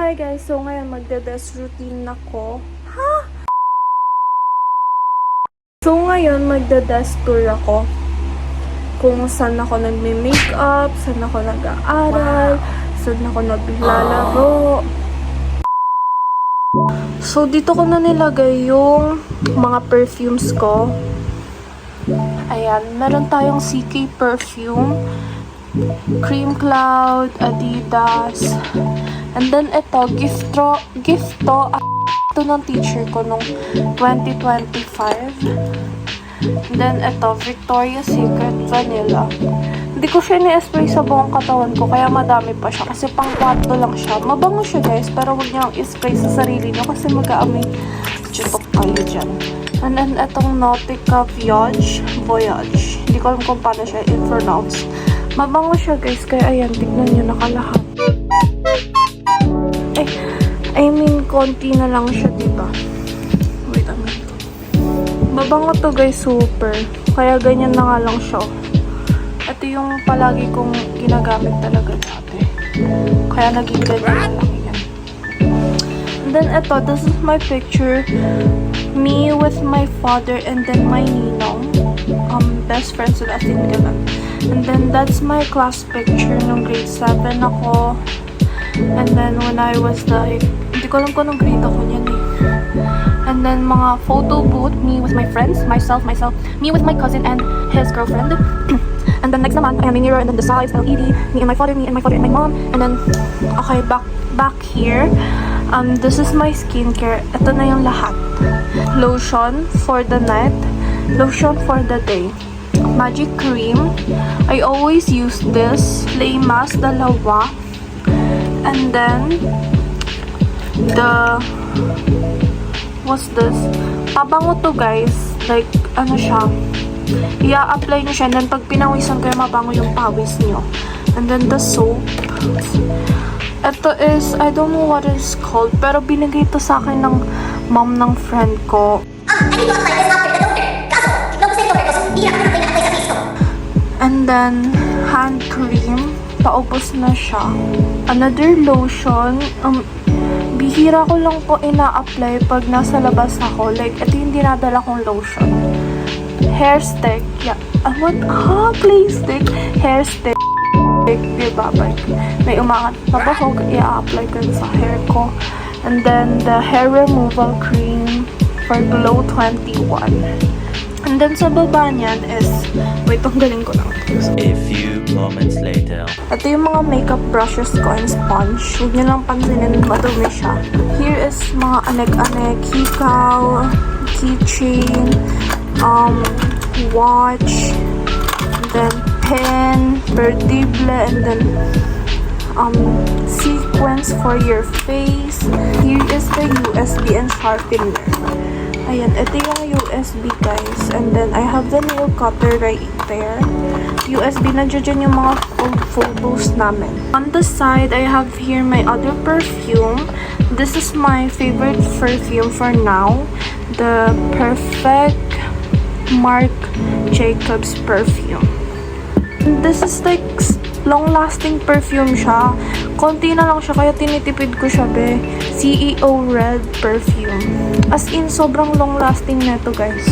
Hi guys, so ngayon magde-desk routine ako. So ngayon magde-desk tour ako. Kung saan ako nagme-makeup, saan ako nag-aaral, saan ako naglalaro. So dito ko na nilagay yung mga perfumes ko. Ayan, meron tayong CK perfume, Cream Cloud, Adidas. And then ito, gift to ng teacher ko nung 2025. And then ito, Victoria's Secret Vanilla. Hindi ko siya ni-spray sa buong katawan ko, kaya madami pa siya. Kasi pang kwarto lang siya. Mabango siya guys, pero huwag niyang i-spray sa sarili niyo kasi mag-aamoy chutok kayo dyan. And then itong Nautica Voyage. Hindi ko alam kung paano siya i-pronounce. Mabango siya guys, kaya ayan, tignan niyo nakalahat. I mean, konti na lang siya, diba? Wait a minute. Mabango to guys, super. Kaya ganyan na nga lang siya. Ito yung palagi kong ginagamit talaga dati. Kaya naging ganyan na lang yan. And then ito, this is my picture. Me with my father and then my ninong. Best friends with Atin Galan. And then that's my class picture nung grade 7 ako. And then when I was like, hindi ko alam kung anong grade ako niyan eh. And then mga photo booth, me with my friends, myself, me with my cousin and his girlfriend. And then next naman, ayan, may mirror, and then the sides, LED, me and my father and my mom. And then, okay, back here, this is my skincare. Ito na yung lahat. Lotion for the night, lotion for the day. Magic cream. I always use this. Play mask, dalawa. And then, what's this? Pabango to guys. Like, ano siya. I-apply nyo siya. And then, pag pinawisan kayo, mabango yung pawis nyo. And then, the soap. Ito is, I don't know what it's called. Pero binigay ito sa akin ng mom ng friend ko. And then, hand cream. Paubos na siya. Another lotion. Bihira ko lang po ina-apply pag nasa labas ako. Like, ito yung dinadala kong lotion. Hair stick. Yeah. Clay stick. Hair stick. Diba? May umangat na ba kung i-apply ko sa hair ko. And then, the hair removal cream for Glow 21. And then, sa baba niyan is, wait, ang galing ko lang. A few moments later. Ito yung mga makeup brushes ko and sponge. Huwag niyo lang pansinin, madumi siya. Here is mga anek-anek, hikaw, keychain, watch, and then pen, perdible, and then sequence for your face. Here is the USB and sharpener. Ayan, ito yung USB guys. And then, I have the nail cutter right there. USB, nandiyan yung mga old photos namin. On the side, I have here my other perfume. This is my favorite perfume for now. The Perfect Marc Jacobs perfume. This is like long-lasting perfume siya. Konti na lang siya, kaya tinitipid ko siya, be. CEO Red perfume. As in, sobrang long-lasting neto, guys.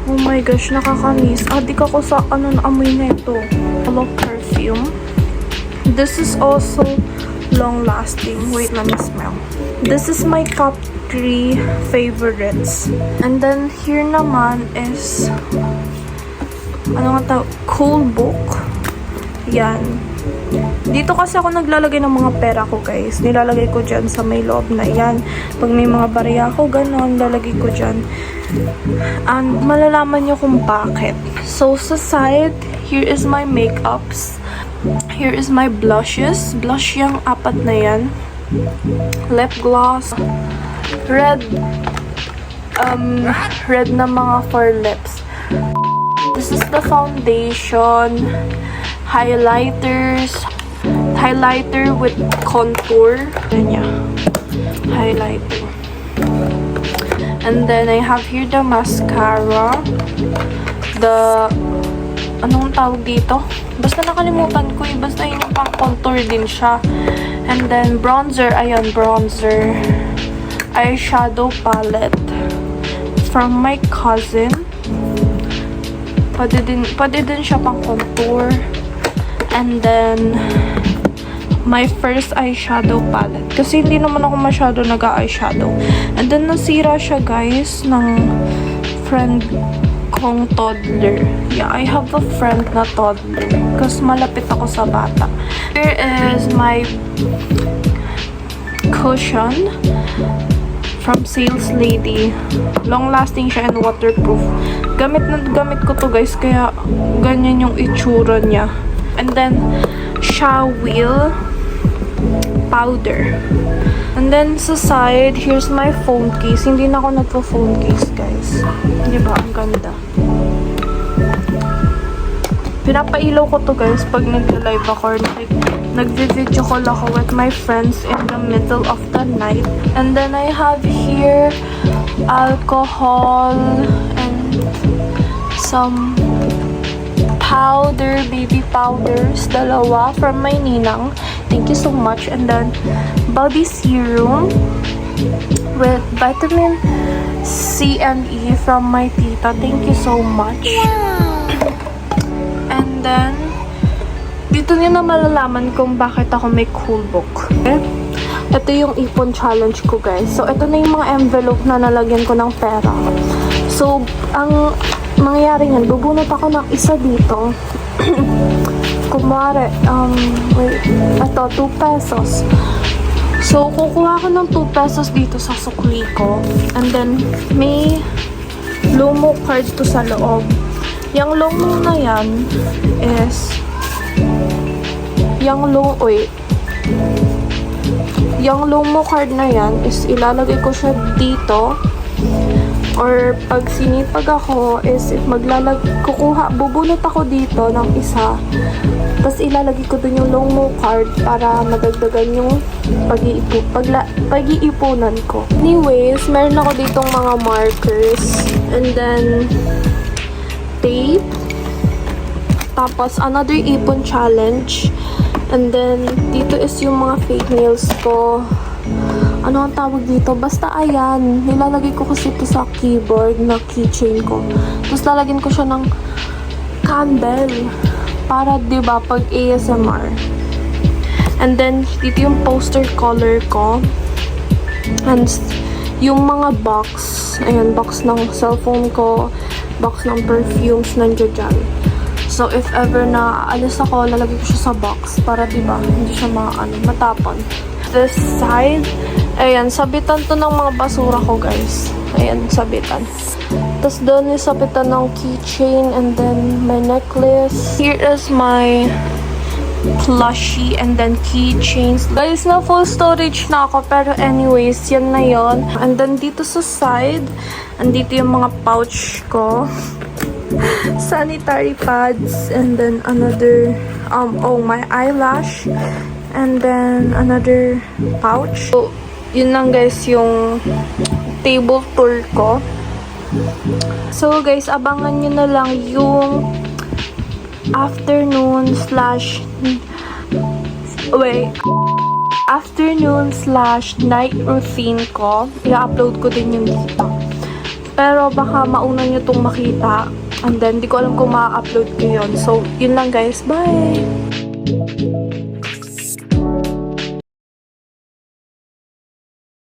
Oh my gosh, nakakamiss. Adik ako sa naamoy neto. Hello perfume. This is also long-lasting. Wait, let me smell. This is my top 3 favorites. And then, here naman is Cool Book. Yan. Dito kasi ako naglalagay ng mga pera ko guys. Nilalagay ko dyan sa may loob na yan. Pag may mga barya ako, ganon, lalagay ko dyan. And malalaman nyo kung bakit. So, sa side, here is my makeups. Here is my blushes. Blush yung 4 na yan. Lip gloss. Red na mga for lips. This is the foundation, highlighter with contour. Highlighter. And then I have here the mascara. Anong tawag dito? Basta nakalimutan ko eh. Basta yun yung pang contour din siya. And then bronzer, ayan, bronzer. Eyeshadow palette from my cousin. Pwede din siya pang contour. And then my first eyeshadow palette. Kasi hindi naman ako masyado nag-eyeshadow. And then nasira siya, guys, ng friend kong toddler. Yeah, I have a friend na toddler. Kasi malapit ako sa bata. Here is my cushion from Sales Lady. Long lasting siya and waterproof. Gamit na gamit ko to, guys, kaya ganyan yung itsura niya. And then Shawil powder. And then sa side, here's my phone case. Hindi na ako nagpo-phone case, guys. Di ba? Ang ganda. Pinapailaw ko to, guys, pag nag-live ako or nag-video call ako with my friends in the middle of the night. And then I have here alcohol and some powder, baby powders, dalawa from my ninang. Thank you so much. And then body serum with vitamin C and E from my tita. Thank you so much. And then dito niyo na malalaman kung bakit ako may cool book. Okay? Ito yung ipon challenge ko, guys. So ito na yung mga envelope na nalagyan ko ng pera. So ang mangyayari niyan, bubunot ako ng isa dito. Kumare, wait, ito, 2 pesos. So, kukuha ko ng 2 pesos dito sa sukli ko. And then, may Lomo card to sa loob. Yung Lomo na yan is, yung Lomo card na yan is ilalagay ko siya dito. Or pag sinipag ako is bubunot ako dito ng isa. Tapos ilalagay ko dun yung Lomo card para madagdagan yung pag-iipunan ko. Anyways, meron ako ditong mga markers. And then, tape. Tapos, another ipon challenge. And then, dito is yung mga fake nails ko. Ano ang tawag dito? Basta ayan. Nilalagay ko kasi ito sa keyboard na keychain ko. Tapos lalagyan ko siya ng candle. Para, diba, pag ASMR. And then, dito yung poster color ko. And yung mga box. Ayan, box ng cellphone ko. Box ng perfumes. Nandiyo dyan. So, if ever na alis ako, lalagay ko siya sa box. Para, diba, hindi siya matapon. This side, ayan, sabitan to ng mga basura ko, guys. Ayan, sabitan. Tapos doon is sabitan ng keychain and then my necklace. Here is my plushie and then keychains. Guys, na full storage na ako. Pero anyways, yan na yon. And then dito sa side, andito yung mga pouch ko. Sanitary pads. And then another, my eyelash. And then, another pouch. So, yun lang, guys, yung table tour ko. So, guys, abangan nyo na lang yung afternoon slash night routine ko. I-upload ko din yung dito. Pero, baka mauna nyo itong makita. And then, di ko alam kung ma-upload ko yun. So, yun lang, guys. Bye!